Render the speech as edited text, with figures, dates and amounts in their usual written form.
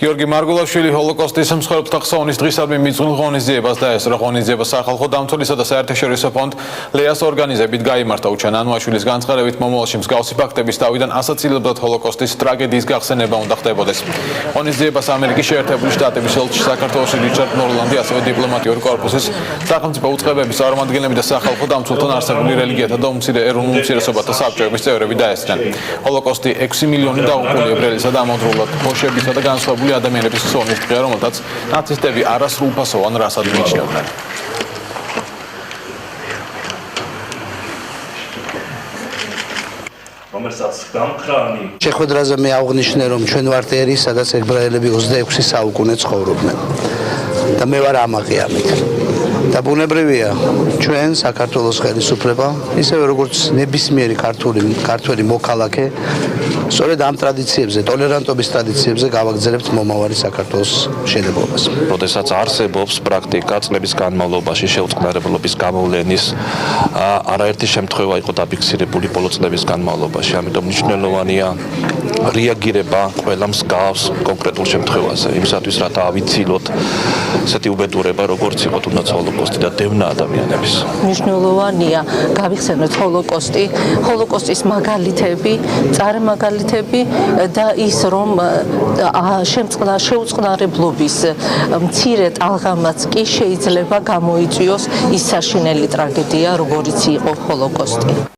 გიორგი მარგულაშვილი ჰოლოკოსტის მსხვერპლთა ხსოვნის დღისადმი მიწველ ღონისძიებას დაესწრო. ღონისძიება სახალხო დამცველისა და საერთაშორისო ფონდ ლეას ორგანიზებით გაიმართა. უჩან ანუაშვილის განცხადებით, მომავალში მსგავსი ფაქტების თავიდან ასაცილებლად ჰოლოკოსტის ტრაგედიის გახსენება უნდა ხდებოდეს. ღონისძიებას ამერიკის შეერთებული შტატების ელჩი საქართველოში რიჩარდ ნორლანდი, ასევე დიპლომატიური კორპუსის სახელმწიფო უწყებების წარმომადგენლები და სახალხო დამცველთან არსებული რელიგიათა და ეროვნულ უმცირესობათა საბჭოების წევრები დაესწრნენ. ჰოლოკოსტი 6 მილიონი დაღუპული ებრაელისა და ამავდროულად ბოშებისა და განსხვავებული ადამიანების ხსოვნის დღეა, რომელთაც ნაცისტები არასრულფასოვან რასად მიიჩნევდნენ. შეხვედრაზე მე აღვნიშნე, რომ ჩვენ ვართ ერი, სადაც ებრაელები 26 საუკუნე ცხოვრობდნენ და მე ვარ ამაღი ამით. და ბუნებრივია, ჩვენ საქართველოს ხელისუფლება, ისევე როგორც ნებისმიერი ქართველი მოქალაქე, სწორედ ამ ტრადიციებზე, ტოლერანტობის ტრადიციებზე გავაგრძელებთ მომავალი საქართველოს მშენებლობას. როდესაც არსებობს პრაქტიკა წლების განმავლობაში შეუწყნარებლობის გამოვლენის, არაერთი შემთხვევა იყო დაფიქსირებული ბოლო წლების განმავლობაში, ამიტომ მნიშვნელოვანია რეაგირება ყველა მსგავს კონკრეტულ შემთხვევაზე, იმისათვის რათა ავიცილოთ ესეთი უბედურება, როგორც იყო თუნდაც ჰოლოკოსტი და დევნა ადამიანების. მნიშვნელოვანია გავიხსენოთ ჰოლოკოსტის მაგალითები, წარმაგალითები და ის რომ შეუწყნარებლობის მცირე ტალღამაც კი შეიძლება გამოიწვიოს ის საშინელი ტრაგედია, როგორიც იყო ჰოლოკოსტი.